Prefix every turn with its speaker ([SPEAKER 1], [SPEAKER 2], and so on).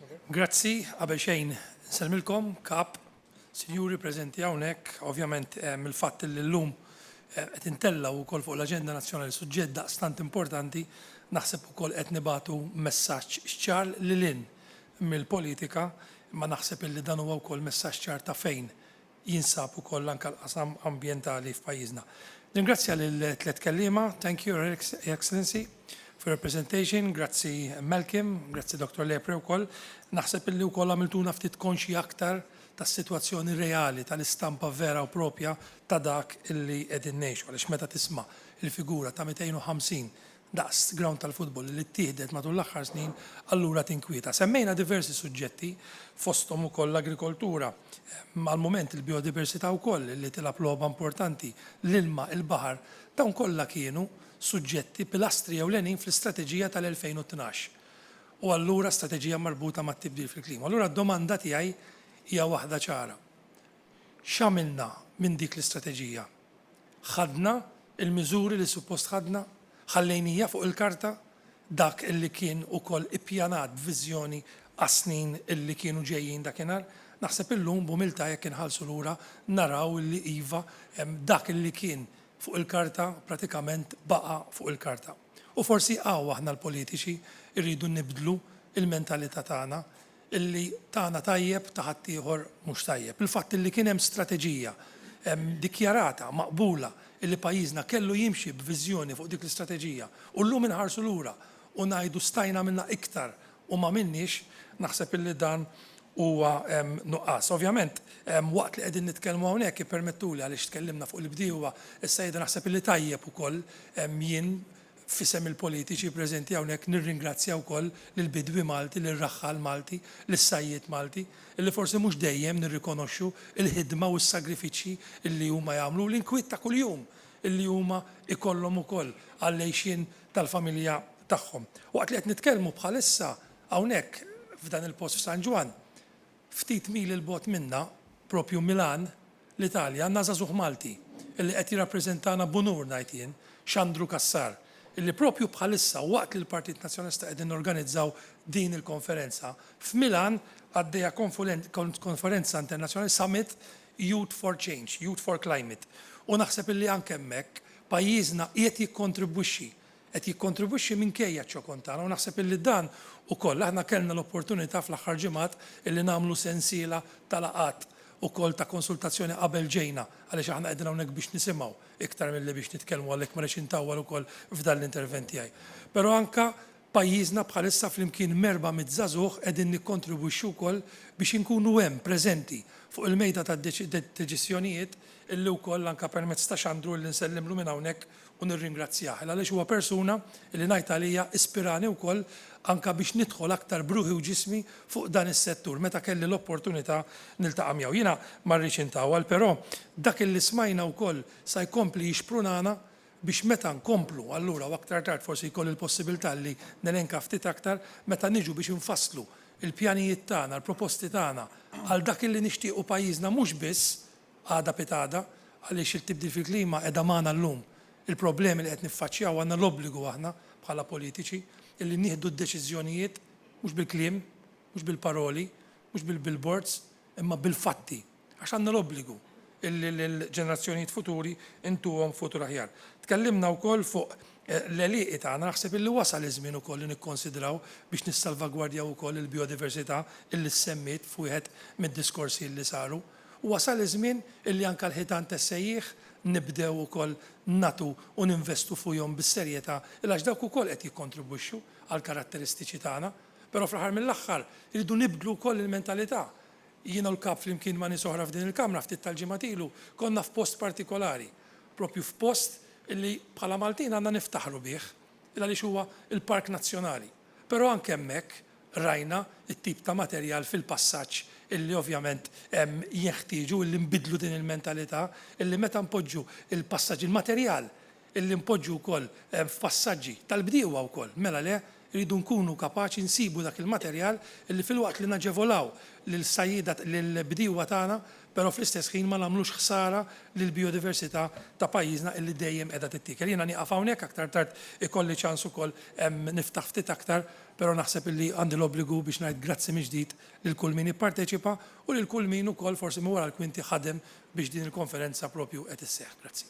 [SPEAKER 1] Grazzi, qabel xejn nselmilkom, kap, sinjuri preżenti hawnhekk, ovvjament il-fatt li llum qed intella wkoll fuq l-Aġenda Nazzjonali suġġett daqstant importanti, naħseb ukoll qed nibatu messaġġ ċar lilin mill-politika, imma naħseb li dan huwa wkoll messaġġ ċar ta' fejn jinsab ukoll anke l-qasam ambjentali f'pajjiżna. Ringrazzja lil tliet kelliema, thank you, Your Excellency, for your presentation, grazzi Malcolm, grazzi Dr. Lepre wkoll. Naħseb illi wkoll għamiltuna ftit konxi aktar tas-sitwazzjoni reali tal-istampa vera u propja ta' dak illi qegħdin ngħixu. Għaliex meta tisma' il-figura ta' 250 daqs ground tal-futbol li ttieħdet matul l-aħħar snin, allura tinkwieta. Semmejna diversi suġġetti fosthom ukoll l-agrikoltura, mal-moment il-biodiversità wkoll li tilab logħba importanti, l-ilma, il-baħar, dawn kollha kienu suġġetti pilastri ewlenin fl-istrateġija tal-2012. U allura strateġija marbuta mat-tibdil fil-klima. Allura d-domanda tiegħi hija waħda ċara. X'għamilna minn dik l-istrateġija? Ħadna il-miżuri li suppost ħadna? Ħallejnija fuq il-karta dak illi kien ukoll ippjanat b'viżjoni għas-snin illi kienu ġejjin dakinhar? Naħseb illum b'umiltà jekk inħallsu lura naraw illi iva dak illi kien fuq il-karta pratikament baqa fuq il-karta. U forsi aħna l-politiċi irridu nibdlu il-mentalità tagħna illi tagħna tajjeb ta' ħadd ieħor mhux tajjeb. Il-fatt illi kien hemm strateġija dikjarata, maqbula, illi pajjiżna kellu jimxi b'viżjoni fuq dik l-istrateġija u llum inħarsu lura u ngħidu stajna minna iktar u ma minniex, naħseb illi dan huwa nuqqas. Ovvjament, waqt li qegħdin nitkellmu hawnhekk ippermettuli għaliex tkellimna fuq il-bdiewa, issa naħseb illi tajjeb ukoll jien f'isem il-politiċi preżenti hawnhekk nirringrazzja wkoll lill-bidwi Malti, lir-raħħal Malti, lis-sajjied Malti, illi forsi mhux dejjem nirrikonoxxu il-ħidma u s-sagrifiċċji illi huma jagħmlu l-inkwiet ta' kuljum illi huma ikollhom ukoll għall-għejxien tal-familja tagħhom. Waqt li qed nitkellmu bħalissa hawnhekk f'dan il-post f'San Ġwan, ftit mil il-bot minna, propju Milan, l-Italja, għandna żagħżugħ Malti illi qed jirrappreżentana b'unur ngħid jien, Xandru Kassar, illi propju bħalissa waqt li l-Partit Nazzjonalista qegħdin organizzaw din il-konferenza f'Milan għaddejja konferenza internazzjonali Summit Youth for Change, Youth for Climate. U naħseb illi anke hemmhekk pajjiżna qed jikkontribwixxi minkejja ċ-ċokon tagħna u naħseb illi dan ukoll aħna kellna l-opportunità fl-aħħar ġimgħat illi nagħmlu sensiela tal-laqgħat ukoll ta' konsultazzjoni qabel ġejna għaliex aħna qegħdin hawnhekk biex nisimgħu iktar milli biex nitkellmu għalhekk ma rridx intawwal ukoll f'dan l-intervent tiegħi. Però anke pajjiżna bħalissa flimkien merba' żagħżugħ qegħdin nikkontribwixxu wkoll biex inkunu hemm preżenti fuq il-mejda tad-deċiżjonijiet illi wkoll anke permezz ta' Xandru li nsellimlu minn hawnhekk u nirringrazzjah għaliex huwa persuna li ngħid għalija ispirani wkoll anke biex nidħol aktar bruħi u ġismi fuq dan is-settur meta kelli l-opportunità niltaqa' miegħu. Jiena ma rridx intawwal, però dak illi smajna wkoll se jkompli jixprunana biex meta nkomplu allura u aktar tard forsi jkoll il-possibilità li nelenka ftit aktar meta niġu biex infasslu il-pjanijiet tagħna, l-proposti tagħna għal dak illi nixtiequ pajjiżna mhux biss għada pitada għaliex il-tibdil fil-klima qiegħda magħna llum. Il-problemi li qed niffaċċjaw għandna l-obbligu aħna bħala politiċi illi nieħdu d-deċiżjonijiet mhux bil-kliem, mhux bil-paroli, mhux bil-billboards, imma bil-fatti. Għax għandna l-obbligu illi l-ġenerazzjonijiet futuri intuhom futur aħjar. Tkellimna wkoll fuq l-eliqi tagħna naħseb illi wasal iż-żmien ukoll li nikkonsidraw biex nissalvagwardjaw ukoll il-biodiversità illi semmit f'wieħed mid-diskorsi li saru. U wasal iż-żmien illi anke l-ħitan tas-sejjieħ nibdew ukoll natu u ninvestu fuqhom bis-serjetà għax dawk ukoll qed jikkontribwixxu għall karatteristiċi tagħna, però fl-aħħar mill-aħħar iridu nibdlu wkoll il-mentalità. Jiena l-kap flimkien ma' nies oħra f'din il-Kamra ftit tal-ġimgħat ilu konna f'post partikolari, propju f'post illi bħala Maltin għandna niftaħru bih għaliex huwa il-Park Nazzjonali. Però anke hemmhekk rajna it-tip ta' materjal fil-passaġġ illi ovvjament jeħtieġu illi nbidlu din il-mentalità illi meta npoġġu il-passaġġ il-materjal illi npoġġu wkoll f'passaġġi tal-bdiewa wkoll mela le rridu nkunu kapaċi nsibu dak il-materjal illi fil-waqt li naġevolaw lill-sajjieda lill-bdiewa tagħna, però fl-istess ħin ma nagħmlux ħsara lill-biodiversità ta' pajjiżna illi dejjem qiegħda tittikel. Jiena nieqaf hawnhekk aktar tard ikolli ċans ukoll niftaħ ftit aktar però naħseb illi għandi l-obbligu biex ngħid grazzi minn ġdid lil kull min jipparteċipa u lil kull min ukoll forsi minn wara l-kwinti ħadem biex din il-konferenza propju qed isseħħ. Grazzi.